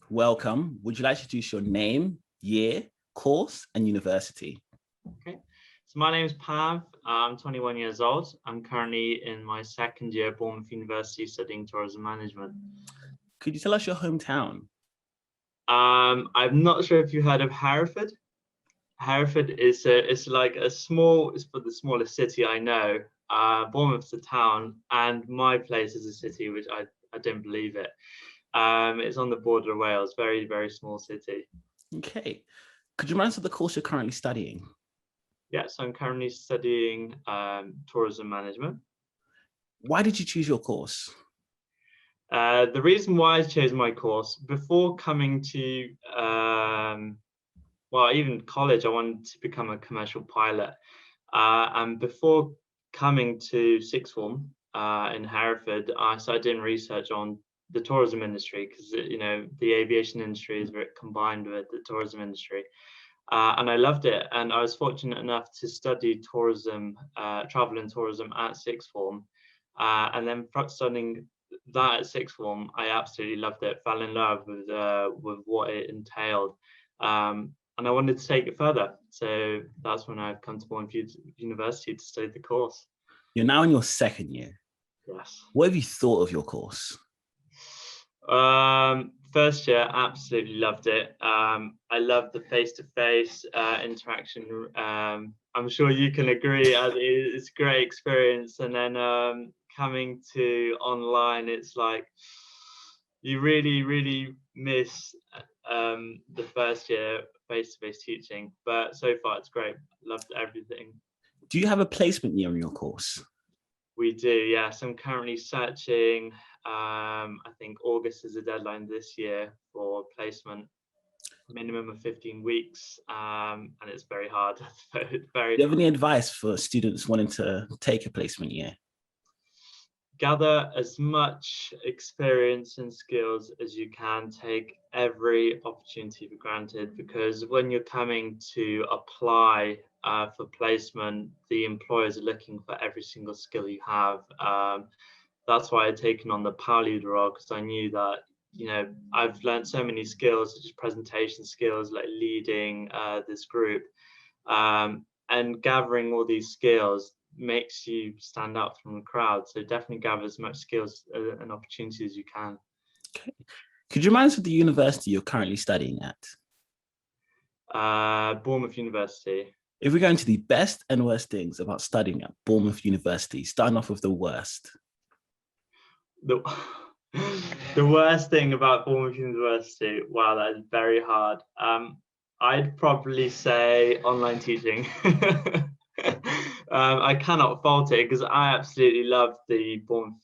Welcome. Would you like to introduce your name, year, course, and university? Okay, so my name is Pav. I'm 21 years old. I'm currently in my second year at Bournemouth University studying tourism management. Could you tell us your hometown? I'm not sure if you heard of Hereford. Hereford is it's like it's for the smallest city I know. Bournemouth's a town, and my place is a city, which I don't believe it. It's on the border of Wales, very, very small city. Okay. Could you remind us of the course you're currently studying? Yeah, so I'm currently studying tourism management. Why did you choose your course? The reason why I chose my course, before coming to, even college, I wanted to become a commercial pilot. And before coming to sixth form in Hereford, I started doing research on the tourism industry because, the aviation industry is very combined with the tourism industry. And I loved it. And I was fortunate enough to study tourism, travel and tourism at sixth form. And then studying that at sixth form, I absolutely loved it, fell in love with what it entailed. And I wanted to take it further. So that's when I've come to Bournemouth University to study the course. You're now in your second year. Yes. What have you thought of your course? First year, absolutely loved it. I loved the face-to-face interaction. I'm sure you can agree, it's a great experience. And then coming to online, it's like you really, really miss the first year face-to-face teaching. But so far, it's great. Loved everything. Do you have a placement year in your course? We do, yes. I'm currently searching. I think August is the deadline this year for placement, minimum of 15 weeks, and it's very hard. Do you have any advice for students wanting to take a placement year? Gather as much experience and skills as you can. Take every opportunity for granted, because when you're coming to apply for placement, the employers are looking for every single skill you have. That's why I'd taken on the Pawel role, because I knew that, I've learned so many skills, such as presentation skills, like leading this group, and gathering all these skills makes you stand out from the crowd. So definitely gather as much skills and opportunities as you can. Okay. Could you remind us of the university you're currently studying at? Bournemouth University. If we go into the best and worst things about studying at Bournemouth University, starting off with the worst. The worst thing about Bournemouth University, wow, that is very hard. I'd probably say online teaching. I cannot fault it because I absolutely loved the Bournemouth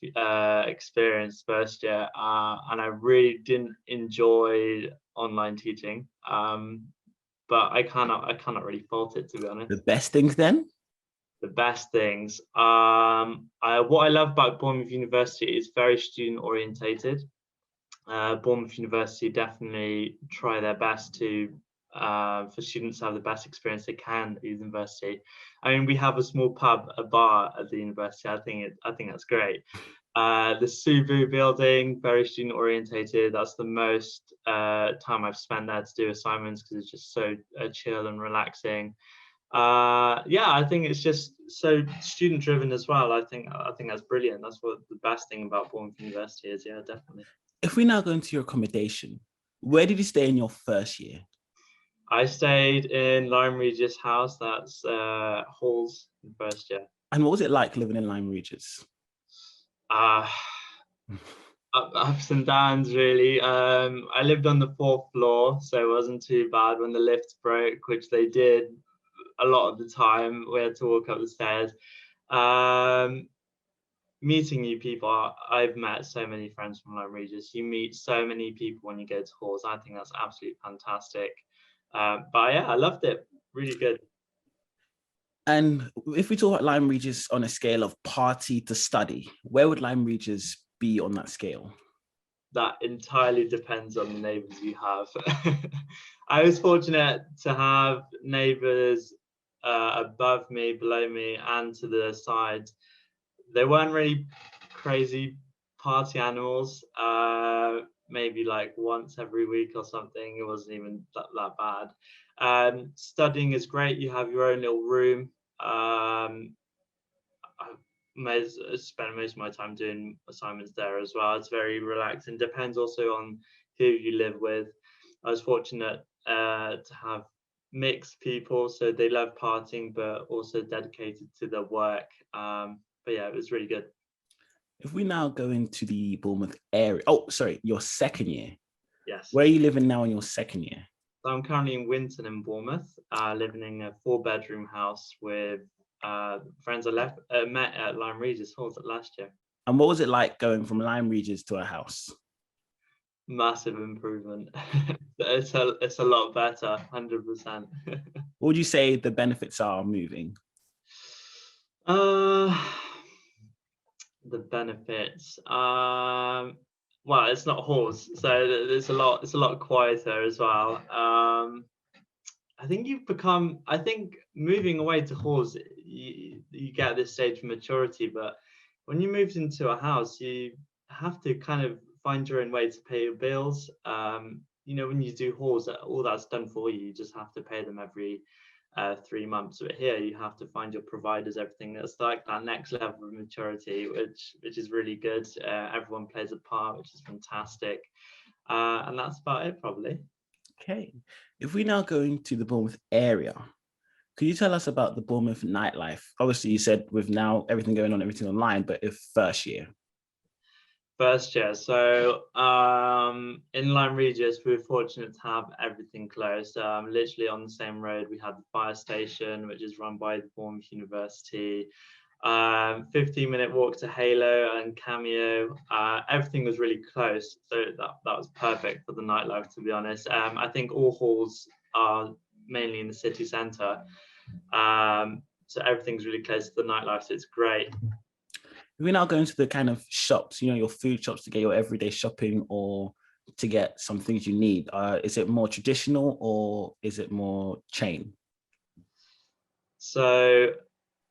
experience first year, and I really didn't enjoy online teaching. But I cannot really fault it, to be honest. The best things then? The best things. What I love about Bournemouth University is very student orientated. Bournemouth University definitely try their best to for students to have the best experience they can at the university. I mean, we have a small pub, a bar at the university. I think that's great. The Subu building, very student orientated. That's the most time I've spent there to do assignments, because it's just so chill and relaxing. I think it's just so student driven as well. I think that's brilliant. That's what the best thing about Bournemouth University is. Yeah, definitely. If we now go into your accommodation, where did you stay in your first year? I stayed in Lyme Regis House. That's halls in first year. And what was it like living in Lyme Regis? Ups and downs, really. I lived on the 4th floor, so it wasn't too bad. When the lifts broke, which they did a lot of the time, we had to walk up the stairs. Meeting new people, I've met so many friends from Lyme Regis. You meet so many people when you go to halls. I think that's absolutely fantastic. But yeah, I loved it. Really good. And if we talk about Lyme Regis on a scale of party to study, where would Lyme Regis be on that scale? That entirely depends on the neighbours you have. I was fortunate to have neighbours above me, below me, and to the side. They weren't really crazy party animals. maybe like once every week or something. It wasn't even that bad. Studying is great. You have your own little room. I spend most of my time doing assignments there as well. It's very relaxing. Depends also on who you live with. I was fortunate to have mixed people, so they love partying but also dedicated to their work. But yeah, it was really good. If we now go into the Bournemouth area, oh, sorry, your second year. Yes. Where are you living now in your second year? So I'm currently in Winton in Bournemouth, living in a 4-bedroom house with friends I met at Lyme Regis House last year. And what was it like going from Lyme Regis to a house? Massive improvement. It's a lot better, 100%. What would you say the benefits are moving? The benefits. Well, it's not halls, so it's a lot quieter as well. I think moving away to halls, you get this stage of maturity, but when you moved into a house, you have to kind of find your own way to pay your bills. When you do halls, all that's done for you. You just have to pay them every 3 months. But here, you have to find your providers, everything. That's like that next level of maturity, which is really good. Everyone plays a part, which is fantastic. And that's about it, probably. Okay. If we now go into the Bournemouth area, could you tell us about the Bournemouth nightlife? Obviously, you said with now everything going on, everything online, but if first year. First year. So in Lyme Regis, we were fortunate to have everything closed. Literally on the same road, we had the fire station, which is run by the Bournemouth University. 15-minute walk to Halo and Cameo. Everything was really close, so that was perfect for the nightlife, to be honest. I think all halls are mainly in the city centre, so everything's really close to the nightlife, so it's great. We're now going to the kind of shops, your food shops to get your everyday shopping or to get some things you need. Is it more traditional or is it more chain? So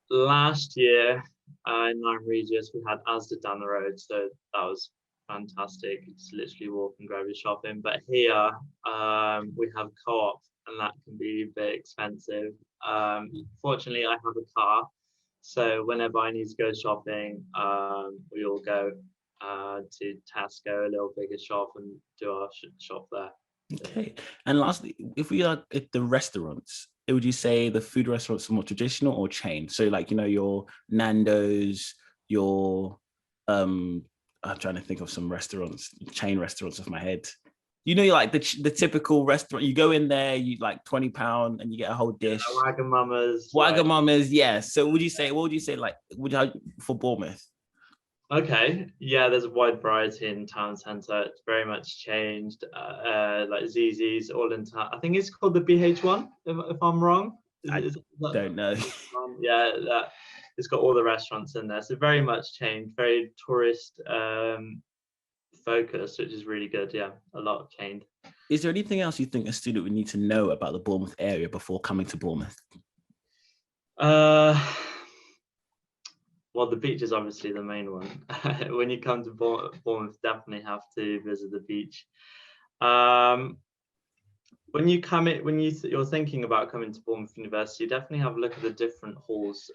last year in Lyme Regis, we had Asda down the road, so that was fantastic. It's literally walk and grab your shopping. But here we have Co-op, and that can be a bit expensive. Fortunately, I have a car, so whenever I need to go shopping, we all go to Tesco, a little bigger shop, and do our shop there. Okay. And lastly, if we are at the restaurants, would you say the food restaurants are more traditional or chain? So like, your Nando's, your I'm trying to think of some restaurants, chain restaurants off my head. You're like the typical restaurant, you go in there, you like £20 and you get a whole dish. Yeah, Wagamama's. Wagamama's, yeah. So what would you say like, for Bournemouth? Okay, yeah, there's a wide variety in town centre. It's very much changed. Like ZZ's all in town. I think it's called the BH1, if I'm wrong. Don't know. Yeah, it's got all the restaurants in there. So very much changed, very tourist focused, which is really good. Yeah, a lot changed. Is there anything else you think a student would need to know about the Bournemouth area before coming to Bournemouth? Well, the beach is obviously the main one. When you come to Bournemouth, definitely have to visit the beach. When you're thinking about coming to Bournemouth University, definitely have a look at the different halls.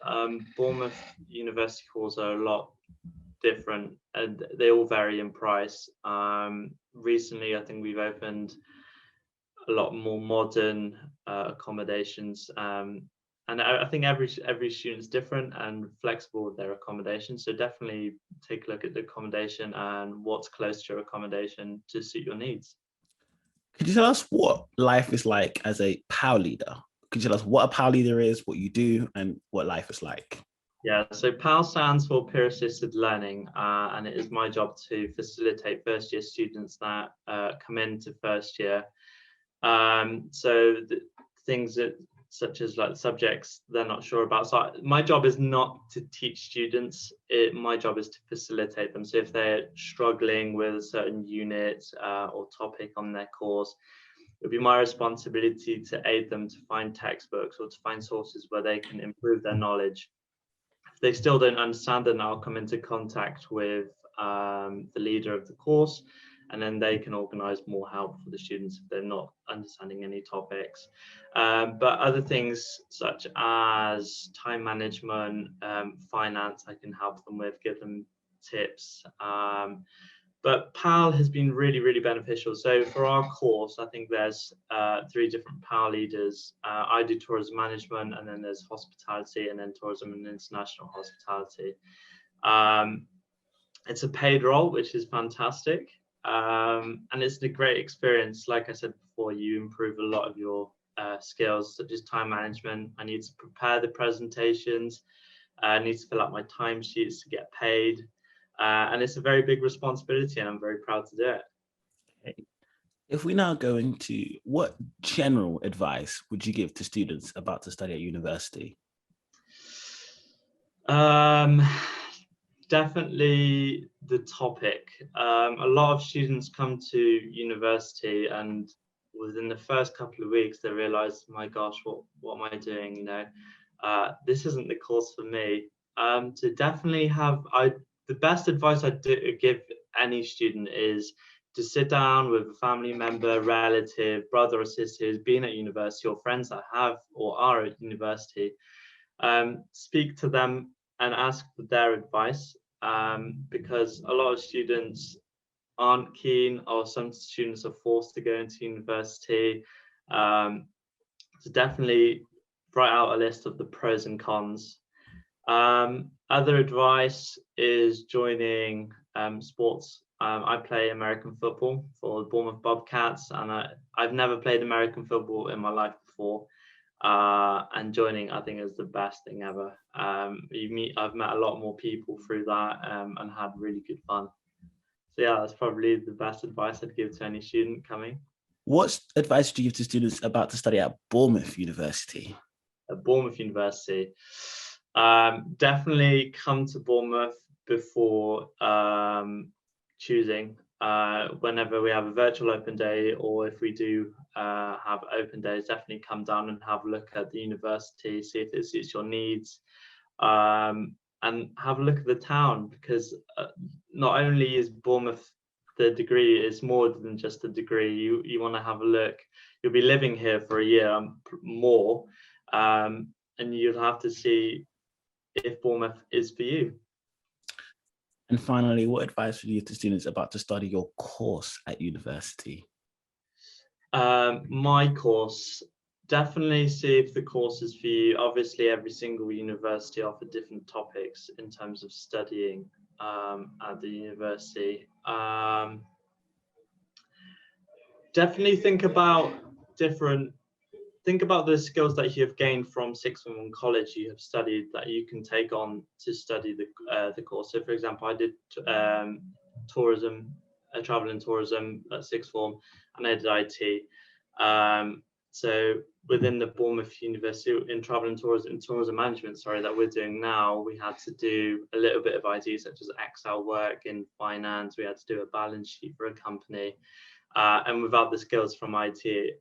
Bournemouth University halls are a lot different, and they all vary in price. Recently, I think we've opened a lot more modern accommodations. And I think every student's different and flexible with their accommodation. So definitely take a look at the accommodation and what's close to your accommodation to suit your needs. Could you tell us what life is like as a Pawel leader? Could you tell us what a Pawel leader is, what you do, and what life is like? Yeah, so Pawel stands for Peer Assisted Learning, and it is my job to facilitate first year students that come into first year. So the things such as like subjects they're not sure about. So my job is not to teach students. My job is to facilitate them. So if they're struggling with a certain unit or topic on their course, it would be my responsibility to aid them to find textbooks or to find sources where they can improve their knowledge. If they still don't understand, then I'll come into contact with the leader of the course and then they can organise more help for the students if they're not understanding any topics. But other things such as time management, finance, I can help them with, give them tips. But Pawel has been really, really beneficial. So for our course, I think there's 3 different Pawel leaders. I do tourism management, and then there's hospitality, and then tourism and international hospitality. It's a paid role, which is fantastic. And it's a great experience. Like I said before, you improve a lot of your skills, such as time management. I need to prepare the presentations. I need to fill out my timesheets to get paid. And it's a very big responsibility, and I'm very proud to do it. Okay. If we now go into, what general advice would you give to students about to study at university? Definitely the topic. A lot of students come to university, and within the first couple of weeks, they realize, my gosh, what am I doing? You know, this isn't the course for me. To definitely have, the best advice I'd give any student is to sit down with a family member, relative, brother or sister who's been at university, or friends that have or are at university. Speak to them and ask for their advice, because a lot of students aren't keen, or some students are forced to go into university. So definitely write out a list of the pros and cons. Other advice is joining sports. I play American football for the Bournemouth Bobcats, and I've never played American football in my life before. And joining, I think, is the best thing ever. I've met a lot more people through that, and had really good fun. So yeah, that's probably the best advice I'd give to any student coming. What advice do you give to students about to study at Bournemouth University? At Bournemouth University, definitely come to Bournemouth before choosing. Whenever we have a virtual open day, or if we do have open days, definitely come down and have a look at the university, see if it suits your needs, and have a look at the town, because not only is Bournemouth the degree, is more than just a degree. You want to have a look. You'll be living here for a year more, and you'll have to see if Bournemouth is for you. And finally, what advice would you give to students about to study your course at university? My course, definitely see if the course is for you. Obviously, every single university offers different topics in terms of studying at the university. Definitely think about the skills that you have gained from sixth form college you have studied, that you can take on to study the course. So, for example, I did tourism, travel and tourism at sixth form, and I did IT. So within the Bournemouth University in travel and tourism management, that we're doing now, we had to do a little bit of IT, such as Excel work in finance. We had to do a balance sheet for a company. And without the skills from IT,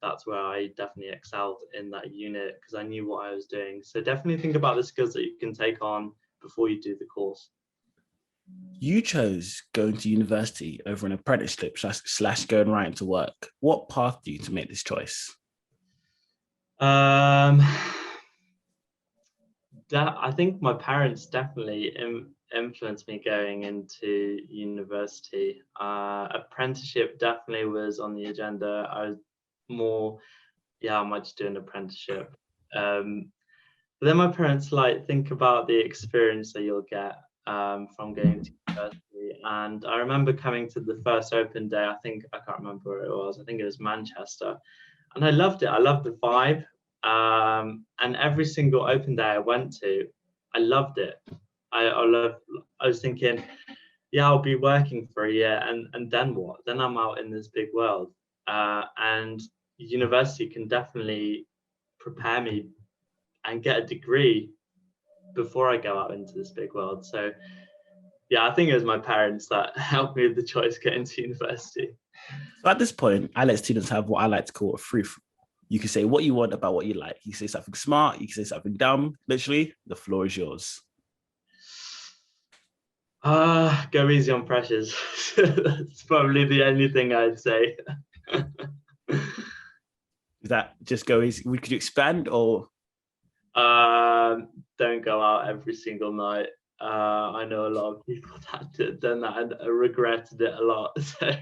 that's where I definitely excelled in that unit, because I knew what I was doing. So definitely think about the skills that you can take on before you do the course. You chose going to university over an apprenticeship / going right into work. What path do you to make this choice? I think my parents definitely influenced me going into university. Apprenticeship definitely was on the agenda. I was more, I might just do an apprenticeship. But then my parents think about the experience that you'll get from going to university. And I remember coming to the first open day. I can't remember where it was. I think it was Manchester. And I loved it. I loved the vibe. And every single open day I went to, I loved it. I was thinking, I'll be working for a year, and then what? Then I'm out in this big world. And university can definitely prepare me and get a degree before I go out into this big world. So I think it was my parents that helped me with the choice getting to university. So at this point, I let students have what I like to call a free. You can say what you want about what you like. You can say something smart, you can say something dumb. Literally, the floor is yours. Go easy on pressures. That's probably the only thing I'd say. Is that just go easy? Could you expand or? Don't go out every single night. I know a lot of people that have done that and regretted it a lot. So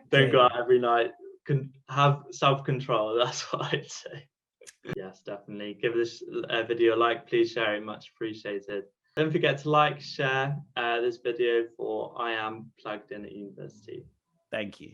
don't go out every night. Have self-control. That's what I'd say. Yes, definitely. Give this video a like. Please share it. Much appreciated. Don't forget to like, share this video for I Am Plugged In at University. Thank you.